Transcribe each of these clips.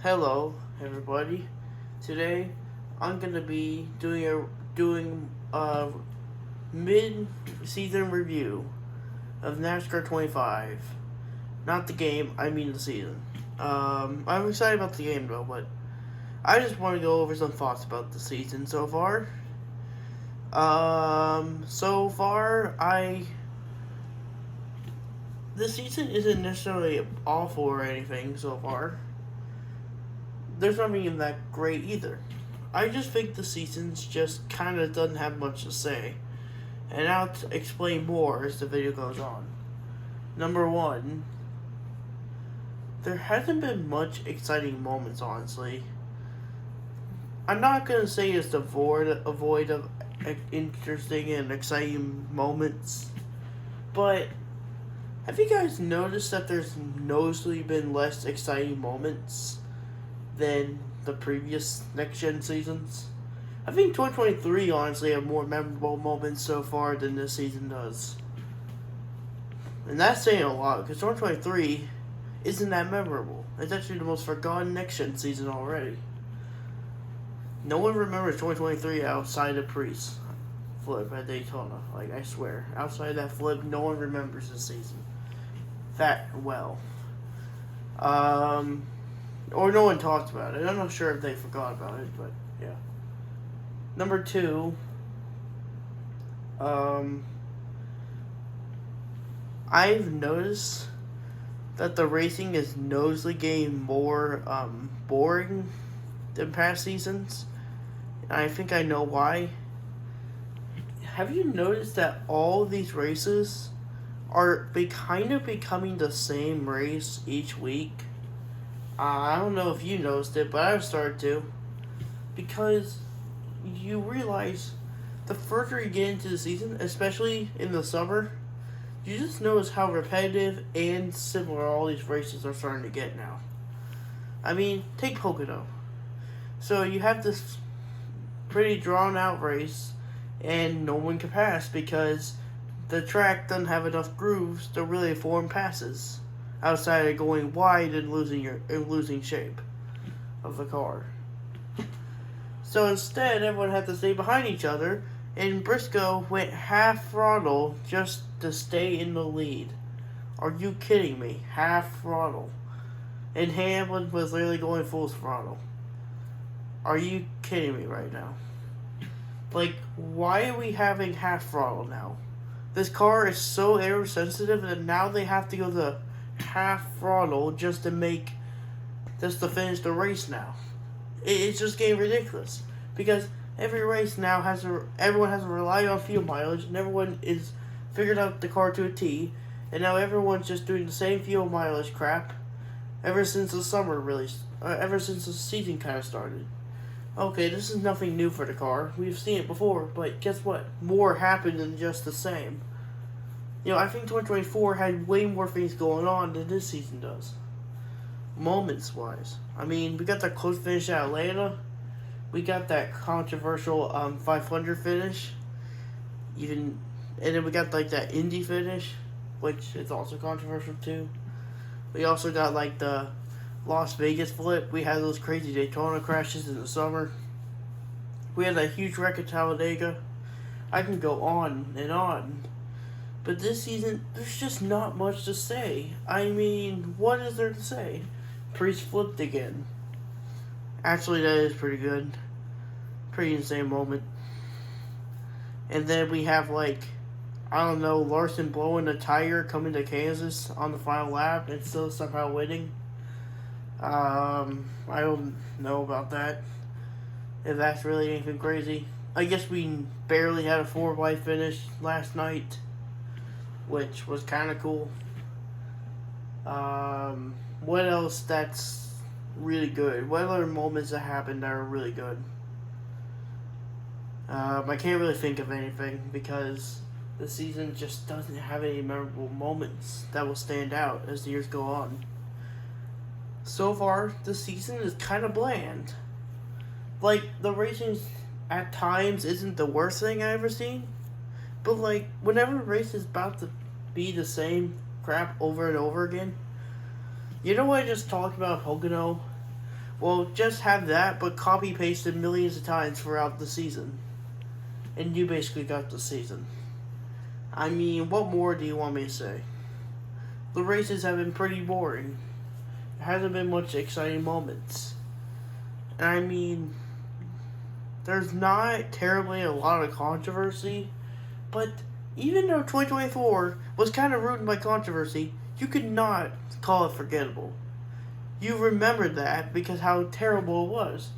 Hello, everybody. Today, I'm gonna be doing a mid-season review of NASCAR 25. Not the game, I mean the season. I'm excited about the game though, but I just want to go over some thoughts about the season so far. So far, the season isn't necessarily awful or anything so far. There's not even that great either. I just think the season's just kind of doesn't have much to say. And I'll explain more as the video goes on. Number one, there hasn't been much exciting moments, honestly. I'm not gonna say it's a void of interesting and exciting moments, but have you guys noticed that there's noticeably been less exciting moments than the previous next gen seasons? I think 2023 honestly have more memorable moments so far than this season does. And that's saying a lot because 2023 isn't that memorable. It's actually the most forgotten next gen season already. No one remembers 2023 outside of Priest flip at Daytona. Like, I swear. Outside that flip, no one remembers this season that well. Or no one talked about it. I'm not sure if they forgot about it, but yeah. Number two, I've noticed that the racing is noticeably getting more boring than past seasons. And I think I know why. Have you noticed that all of these races are kind of becoming the same race each week? I don't know if you noticed it, but I've started to. Because you realize the further you get into the season, especially in the summer, you just notice how repetitive and similar all these races are starting to get now. I mean, take Pocono. So you have this pretty drawn out race, and no one can pass because the track doesn't have enough grooves to really form passes outside of going wide and losing shape of the car. So instead, everyone had to stay behind each other, and Briscoe went half throttle just to stay in the lead. Are you kidding me? Half throttle. And Hamlin was literally going full throttle. Are you kidding me right now? Like, why are we having half throttle now? This car is so air sensitive that now they have to go to half throttle just to finish the race now. It's just getting ridiculous because every race now everyone has to rely on fuel mileage, and everyone is figured out the car to a T, and now everyone's just doing the same fuel mileage crap ever since the ever since the season kind of started. Okay, this is nothing new for the car. We've seen it before, but guess what? More happened than just the same. I think 2024 had way more things going on than this season does. Moments wise. I mean, we got that close finish at Atlanta. We got that controversial 500 finish. And then we got like that Indy finish, which is also controversial too. We also got like the Las Vegas flip. We had those crazy Daytona crashes in the summer. We had that huge wreck at Talladega. I can go on and on. But this season, there's just not much to say. I mean, what is there to say? Priest flipped again. Actually, that is pretty good. Pretty insane moment. And then we have Larson blowing a tire coming to Kansas on the final lap and still somehow winning. I don't know about that. If that's really anything crazy. I guess we barely had a 4x finish last night, which was kind of cool. What else that's really good? What other moments that happened that are really good? I can't really think of anything because the season just doesn't have any memorable moments that will stand out as the years go on. So far, the season is kind of bland. Like, the racing at times isn't the worst thing I've ever seen, but whenever a race is about to be the same crap over and over again, you know what I just talked about Pocono? Well, just have that, but copy pasted millions of times throughout the season. And you basically got the season. I mean, what more do you want me to say? The races have been pretty boring. There hasn't been much exciting moments. And I mean, there's not terribly a lot of controversy, but even though 2024 was kind of ruined by controversy, you could not call it forgettable. You remembered that because how terrible it was.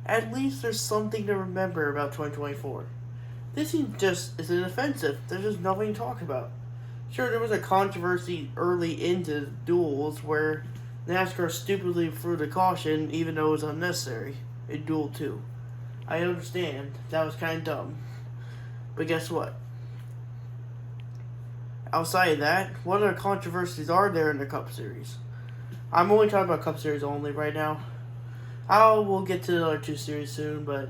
At least there's something to remember about 2024. This just isn't offensive. There's just nothing to talk about. Sure, there was a controversy early into duels where NASCAR stupidly threw the caution even though it was unnecessary in Duel 2. I understand. That was kind of dumb. But guess what? Outside of that, what other controversies are there in the Cup Series? I'm only talking about Cup Series only right now. We'll get to the other two series soon, but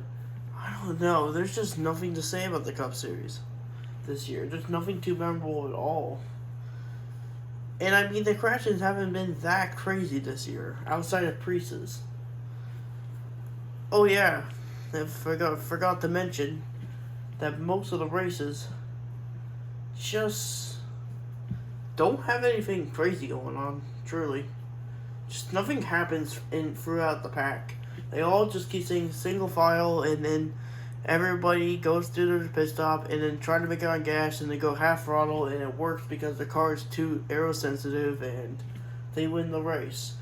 I don't know. There's just nothing to say about the Cup Series this year. There's nothing too memorable at all. And I mean, the crashes haven't been that crazy this year, outside of Priest's. Oh yeah, I forgot to mention that most of the races just don't have anything crazy going on, truly. Just nothing happens throughout the pack. They all just keep saying single file, and then everybody goes through their pit stop and then try to make it on gas, and they go half throttle, and it works because the car is too aerosensitive, and they win the race.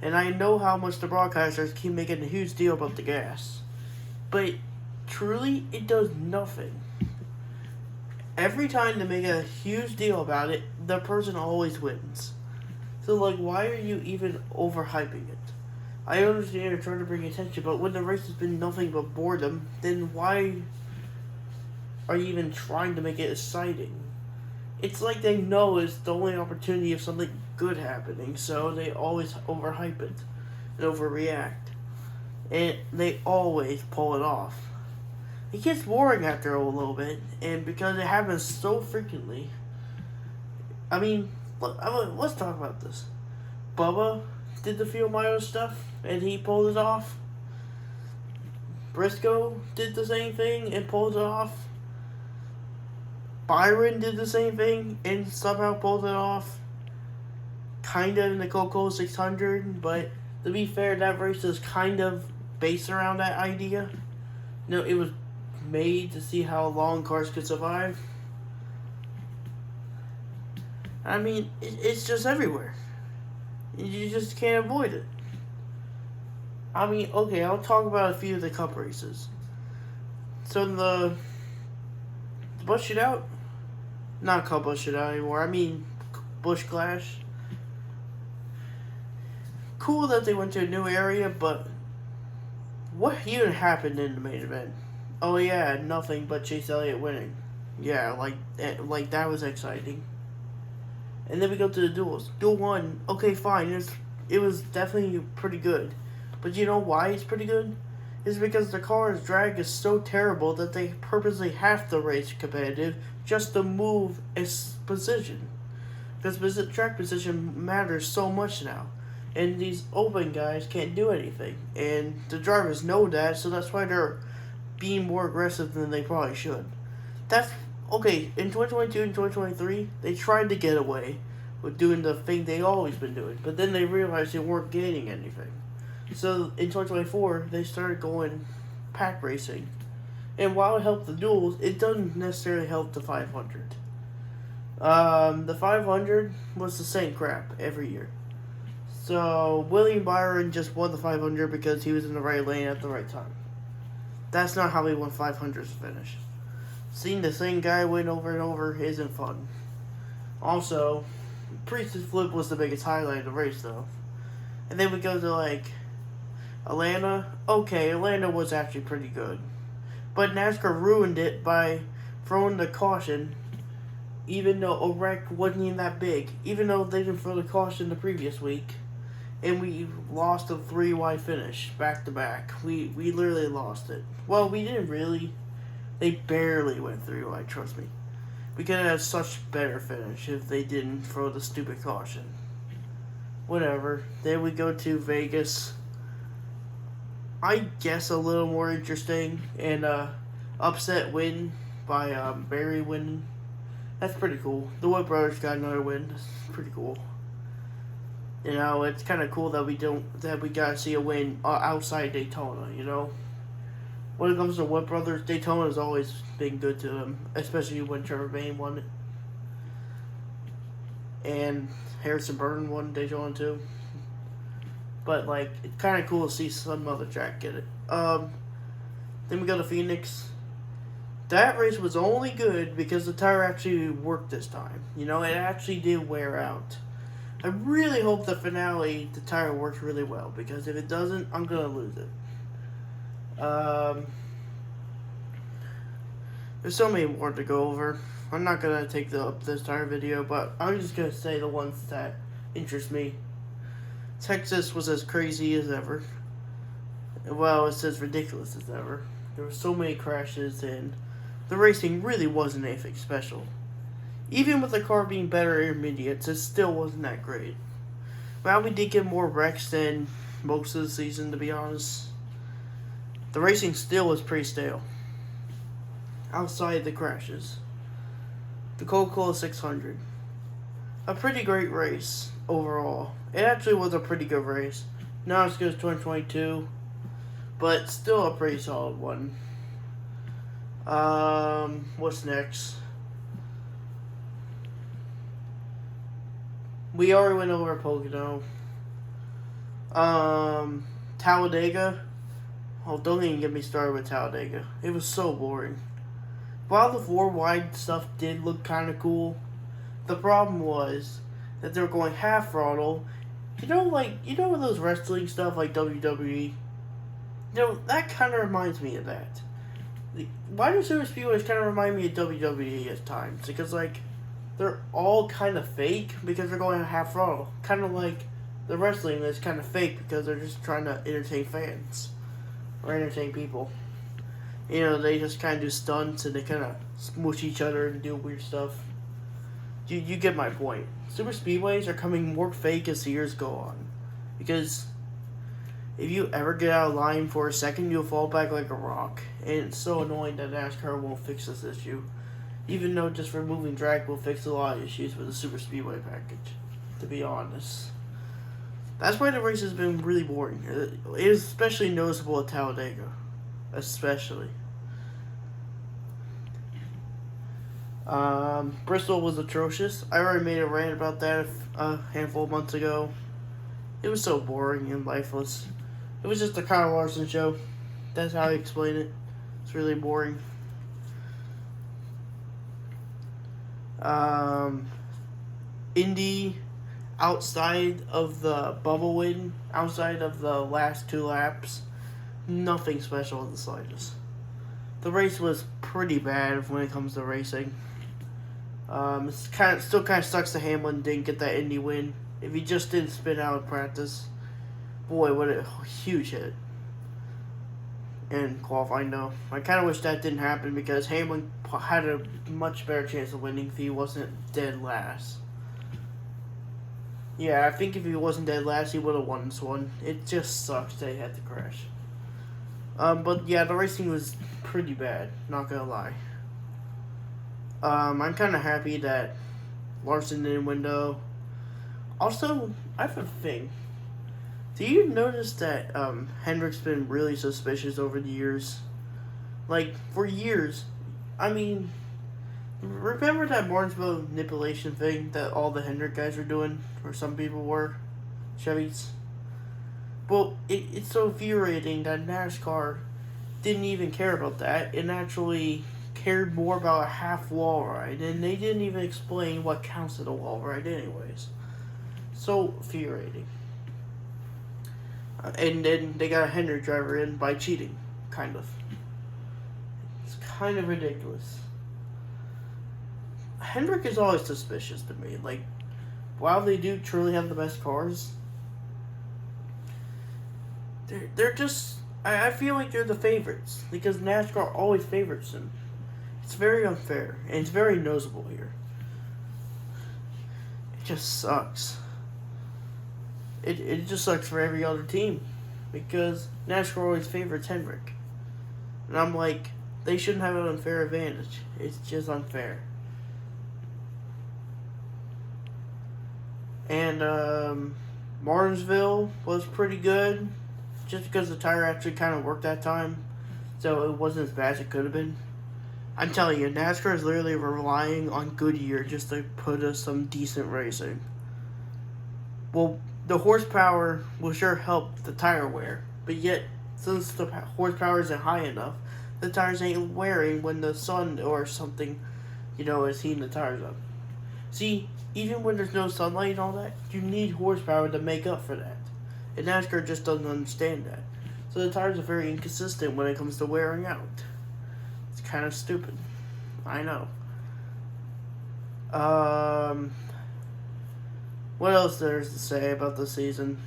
And I know how much the broadcasters keep making a huge deal about the gas, but truly, it does nothing. Every time they make a huge deal about it, the person always wins. So, like, why are you even overhyping it? I understand you're trying to bring attention, but when the race has been nothing but boredom, then why are you even trying to make it exciting? It's like they know it's the only opportunity of something good happening, so they always overhype it and overreact. And they always pull it off. It gets boring after a little bit, and because it happens so frequently. I mean, let's talk about this. Bubba did the Field Mayo stuff, and he pulled it off. Briscoe did the same thing and pulled it off. Byron did the same thing and somehow pulled it off. Kinda in the Coco 600, but to be fair, that race is kind of based around that idea. You know, it was made to see how long cars could survive. I mean, it's just everywhere. You just can't avoid it. I mean, okay, I'll talk about a few of the Cup races. So the Busch Shootout, not called Busch Shootout anymore. I mean, Busch Clash. Cool that they went to a new area, but what even happened in the main event? Oh yeah, nothing but Chase Elliott winning. Yeah, like that was exciting. And then we go to the duels. Duel 1, okay, fine. It was definitely pretty good. But you know why it's pretty good? It's because the car's drag is so terrible that they purposely have to race competitive just to move its position. Because track position matters so much now. And these open guys can't do anything. And the drivers know that, so that's why they're being more aggressive than they probably should. That's okay. In 2022 and 2023, they tried to get away with doing the thing they always been doing, but then they realized they weren't gaining anything. So in 2024, they started going pack racing, and while it helped the duels, it doesn't necessarily help the 500. The 500 was the same crap every year. So William Byron just won the 500 because he was in the right lane at the right time. That's not how he won 500's finish. Seeing the same guy win over and over isn't fun. Also, Priest's flip was the biggest highlight of the race, though. And then we go to, like, Atlanta. Okay, Atlanta was actually pretty good. But NASCAR ruined it by throwing the caution, even though a wreck wasn't even that big. Even though they didn't throw the caution the previous week. And we lost a 3-wide finish, back to back. We literally lost it. Well, we didn't really. They barely went 3-wide, trust me. We could have had such better finish if they didn't throw the stupid caution. Whatever. Then we go to Vegas. I guess a little more interesting, and upset win by Barry winning. That's pretty cool. The Wood Brothers got another win. That's pretty cool. You know, it's kind of cool that we got to see a win outside Daytona. You know, when it comes to Wood Brothers, Daytona has always been good to them, especially when Trevor Bayne won it, and Harrison Burton won Daytona too. But like, it's kind of cool to see some other track get it. Then we go to Phoenix. That race was only good because the tire actually worked this time. You know, it actually did wear out. I really hope the finale, the tire works really well, because if it doesn't, I'm going to lose it. There's so many more to go over. I'm not going to take this entire video, but I'm just going to say the ones that interest me. Texas was as crazy as ever. Well, it's as ridiculous as ever. There were so many crashes, and the racing really wasn't anything special. Even with the car being better intermediates, it still wasn't that great. Well, we did get more wrecks than most of the season, to be honest. The racing still was pretty stale. Outside the crashes. The Coca-Cola 600. A pretty great race overall. It actually was a pretty good race. Not as good as 2022, but still a pretty solid one. What's next? We already went over Pocono. Talladega. Oh, don't even get me started with Talladega. It was so boring. While the 4-wide stuff did look kind of cool, the problem was that they were going half throttle. You know those wrestling stuff like WWE? You know, that kind of reminds me of that. Why do super speedways kind of remind me of WWE at times? Because, like, they're all kind of fake because they're going half throttle. Kind of like the wrestling is kind of fake because they're just trying to entertain fans or entertain people. You know, they just kind of do stunts and they kind of smoosh each other and do weird stuff. You get my point. Super speedways are coming more fake as the years go on. Because if you ever get out of line for a second, you'll fall back like a rock. And it's so annoying that NASCAR won't fix this issue. Even though just removing drag will fix a lot of issues with the super speedway package, to be honest. That's why the race has been really boring. It is especially noticeable at Talladega. Especially. Bristol was atrocious. I already made a rant about that a handful of months ago. It was so boring and lifeless. It was just a Kyle Larson show. That's how I explain it. It's really boring. Indy, outside of the bubble win, outside of the last 2 laps, nothing special in the slightest. The race was pretty bad when it comes to racing. It's still kind of sucks that Hamlin didn't get that Indy win. If he just didn't spin out in practice, boy, what a huge hit. And qualifying, though. I kind of wish that didn't happen because Hamlin had a much better chance of winning if he wasn't dead last. Yeah, I think if he wasn't dead last, he would have won this one. It just sucks that he had to crash. But yeah, the racing was pretty bad, not gonna lie. I'm kind of happy that Larson didn't win, though. Also, I have a thing. Do you notice that Hendrick's been really suspicious over the years? Like, for years. I mean, remember that Martinsville manipulation thing that all the Hendrick guys were doing? Or some people were? Chevys? Well, it's so infuriating that NASCAR didn't even care about that and actually cared more about a half wall ride. And they didn't even explain what counts as a wall ride anyways. So infuriating. And then they got a Hendrick driver in by cheating, kind of. It's kind of ridiculous. Hendrick is always suspicious to me. Like, while they do truly have the best cars, they're just... I feel like they're the favorites, because NASCAR always favorites them. It's very unfair, and it's very noticeable here. It just sucks. It just sucks for every other team. because NASCAR always favors Hendrick. And I'm like, they shouldn't have an unfair advantage. It's just unfair. And Martinsville was pretty good, just because the tire actually kind of worked that time, so it wasn't as bad as it could have been. I'm telling you, NASCAR is literally relying on Goodyear just to put us some decent racing. Well, the horsepower will sure help the tire wear, but yet, since the horsepower isn't high enough, the tires ain't wearing when the sun or something, is heating the tires up. See, even when there's no sunlight and all that, you need horsepower to make up for that. And NASCAR just doesn't understand that. So the tires are very inconsistent when it comes to wearing out. It's kind of stupid. I know. What else there's to say about the season?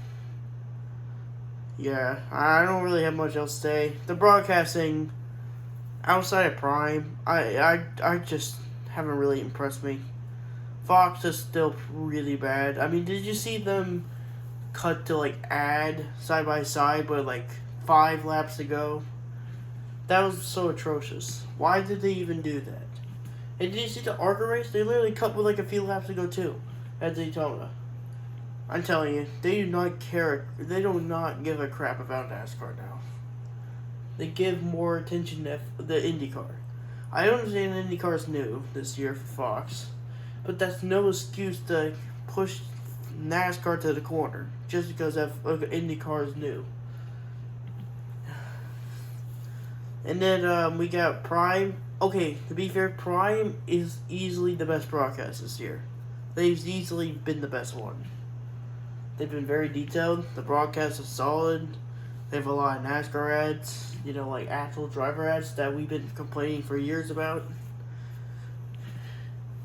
Yeah, I don't really have much else to say. The broadcasting, outside of Prime, I just haven't really impressed me. Fox is still really bad. I mean, did you see them cut to ad side by side with 5 laps to go? That was so atrocious. Why did they even do that? And did you see the ARCA race? They literally cut with a few laps to go too at Daytona. I'm telling you, they do not care. They do not give a crap about NASCAR now. They give more attention to the IndyCar. I understand IndyCar is new this year for Fox, but that's no excuse to push NASCAR to the corner just because IndyCar is new. And then we got Prime. Okay, to be fair, Prime is easily the best broadcast this year. They've easily been the best one. They've been very detailed. The broadcast is solid. They have a lot of NASCAR ads, actual driver ads that we've been complaining for years about.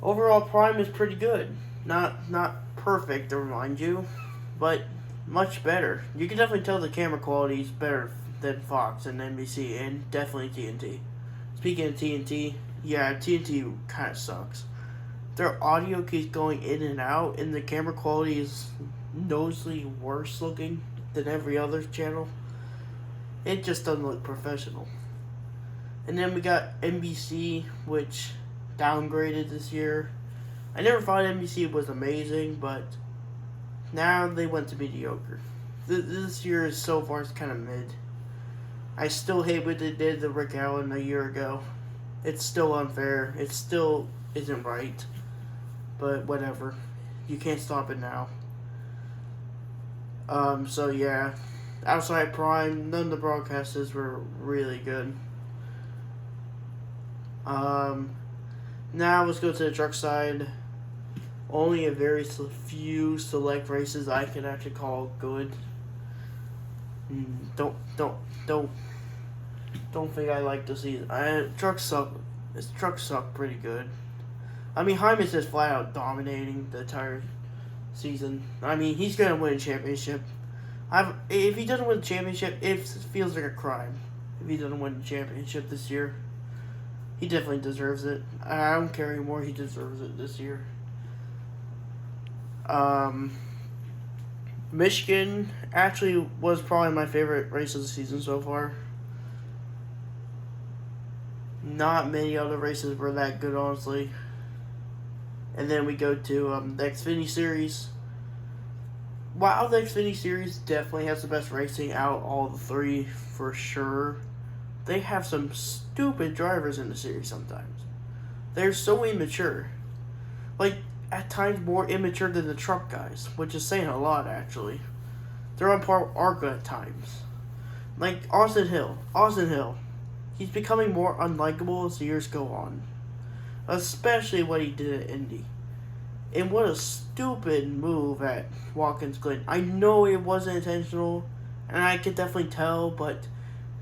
Overall, Prime is pretty good. Not perfect, to remind you, but much better. You can definitely tell the camera quality is better than Fox and NBC, and definitely TNT. Speaking of TNT, yeah, TNT kind of sucks. Their audio keeps going in and out, and the camera quality is noticeably worse looking than every other channel. It just doesn't look professional. And then we got NBC, which downgraded this year. I never thought NBC was amazing, but now they went to mediocre. This year is so far it's kind of mid. I still hate what they did to Rick Allen a year ago. It's still unfair. It still isn't right. But whatever. You can't stop it now. So yeah. Outside Prime, none of the broadcasters were really good. Now let's go to the truck side. Only a very few select races I can actually call good. Don't think I like the season. Trucks suck. Trucks suck pretty good. I mean, Hyman's just flat out dominating the entire season. I mean, he's gonna win a championship. If he doesn't win the championship, it feels like a crime. If he doesn't win the championship this year, he definitely deserves it. I don't care anymore. He deserves it this year. Michigan actually was probably my favorite race of the season so far. Not many other races were that good, honestly. And then we go to the Xfinity Series. While the Xfinity Series definitely has the best racing out of all the three, for sure, they have some stupid drivers in the series sometimes. They're so immature. At times more immature than the truck guys, which is saying a lot, actually. They're on par with ARCA at times. Austin Hill. He's becoming more unlikable as the years go on. Especially what he did at Indy. And what a stupid move at Watkins Glen. I know it wasn't intentional, and I could definitely tell, but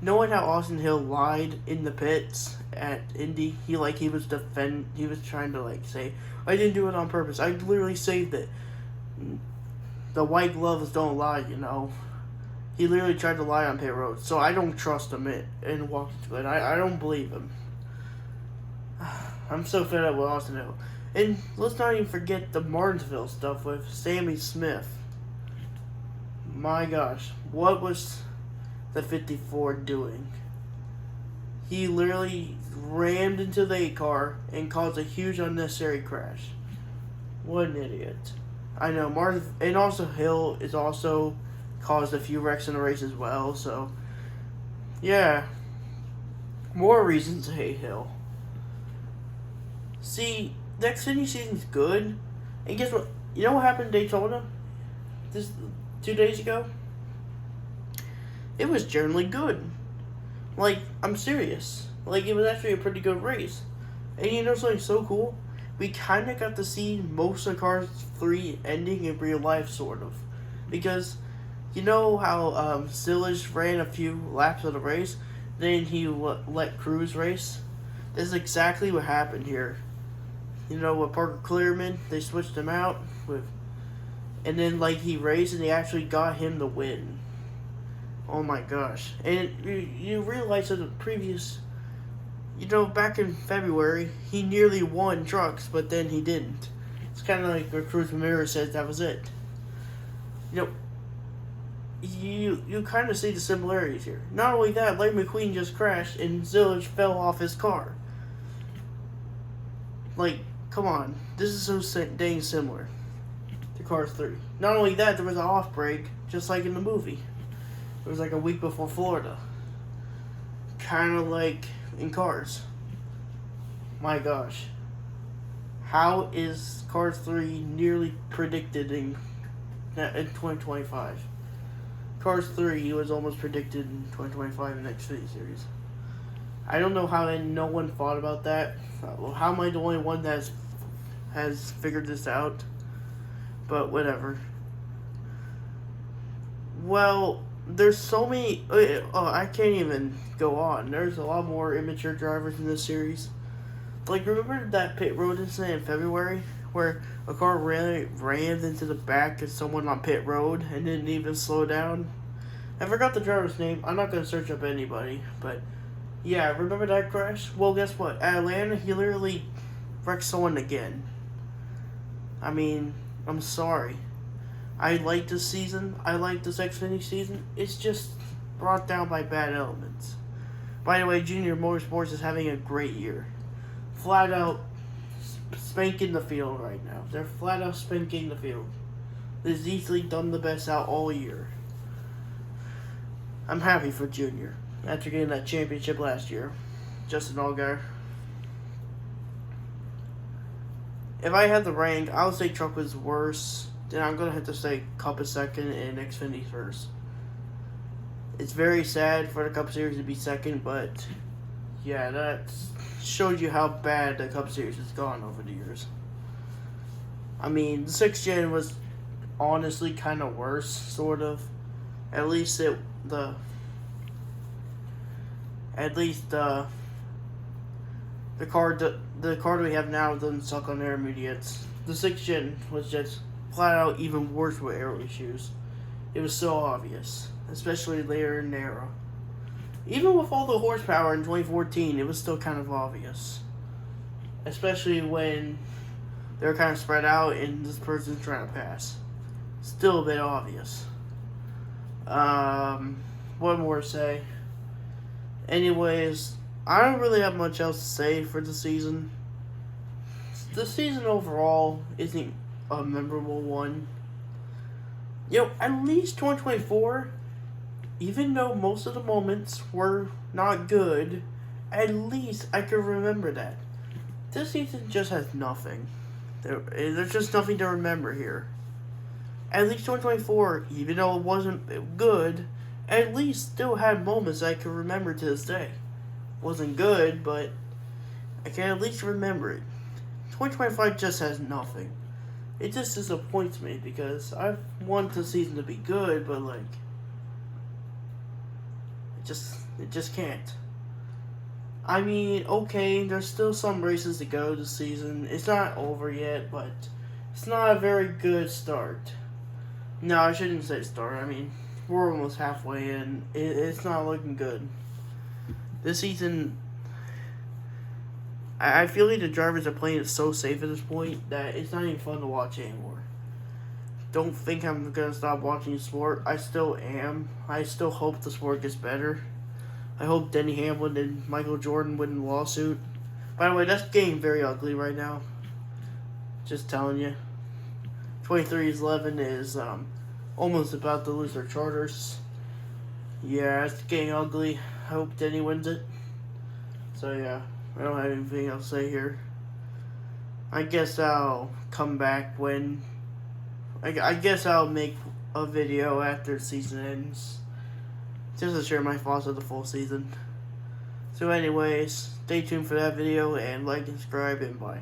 knowing how Austin Hill lied in the pits at Indy, he was trying to say, I didn't do it on purpose. I literally saved it. The white gloves don't lie, He literally tried to lie on pit road, so I don't trust him in Watkins Glen. I don't believe him. I'm so fed up with Austin Hill. And let's not even forget the Martinsville stuff with Sammy Smith. My gosh, what was the 54 doing? He literally rammed into the 8 car and caused a huge unnecessary crash. What an idiot. I know, Martin, and also Hill is also caused a few wrecks in the race as well, so yeah, more reasons to hate Hill. See, the Xfinity season's good, and guess what? You know what happened in Daytona this 2 days ago? It was generally good. Like, I'm serious. Like, it was actually a pretty good race. And you know something so cool? We kind of got to see most of Cars 3 ending in real life, sort of. Because, you know how Sillage ran a few laps of the race, then he let Cruz race? This is exactly what happened here. You know, with Parker Clearman, they switched him out with, and then like he raced and they actually got him the win. Oh my gosh! And you realize that the previous, you know, back in February, he nearly won trucks, but then he didn't. It's kind of like what Cruz Ramirez said. That was it. You know, you kind of see the similarities here. Not only that, Lightning McQueen just crashed and Zillage fell off his car. Like, come on, this is so dang similar to Cars 3. Not only that, there was an off break, just like in the movie. It was like a week before Florida. Kind of like in Cars. My gosh. How is Cars 3 nearly predicted in 2025? Cars 3 was almost predicted in 2025 in the Xfinity Series. I don't know how no one thought about that. How am I the only one that has figured this out? But whatever. Well, there's so many. I can't even go on. There's a lot more immature drivers in this series. Like, remember that pit road incident in February where a car rammed into the back of someone on pit road and didn't even slow down? I forgot the driver's name. I'm not going to search up anybody, but yeah, remember that crash? Well, guess what? At Atlanta, he literally wrecked someone again. I mean, I'm sorry. I like this season. I like this Xfinity season. It's just brought down by bad elements. By the way, Junior Motorsports is having a great year. Flat out spanking the field right now. They're flat out spanking the field. They've easily done the best out all year. I'm happy for Junior after getting that championship last year. Justin Allgaier. If I had the rank, I would say Truck was worse. Then I'm going to have to say Cup is second and Xfinity first. It's very sad for the Cup Series to be second, but yeah, that showed you how bad the Cup Series has gone over the years. I mean, the 6th gen was honestly kind of worse, sort of. At least the car that we have now doesn't suck on intermediates. The 6th gen was just flat out even worse with aero issues. It was so obvious, especially later in the era. Even with all the horsepower in 2014, it was still kind of obvious. Especially when they were kind of spread out and this person's trying to pass. Still a bit obvious. What more to say? Anyways, I don't really have much else to say for the season. The season overall isn't a memorable one. You know, at least 2024, even though most of the moments were not good, at least I could remember that. This season just has nothing. There's just nothing to remember here. At least 2024, even though it wasn't good, at least still had moments I can remember to this day. Wasn't good, but I can at least remember it. 2025 just has nothing. It just disappoints me because I want the season to be good, but like, it just can't. I mean, okay, there's still some races to go this season. It's not over yet, but it's not a very good start. No, I shouldn't say start. I mean, we're almost halfway in. It's not looking good. This season, I feel like the drivers are playing it so safe at this point that it's not even fun to watch anymore. don't think I'm gonna stop watching sport. I still am. I still hope the sport gets better. I hope Denny Hamlin and Michael Jordan win the lawsuit. By the way, that's getting very ugly right now. Just telling you. 2311 is almost about to lose their charters. Yeah, it's getting ugly. I hope Denny wins it. So yeah, I don't have anything else to say here. I guess I'll come back when... I guess I'll make a video after the season ends. Just to share my thoughts of the full season. So anyways, stay tuned for that video and like and subscribe and bye.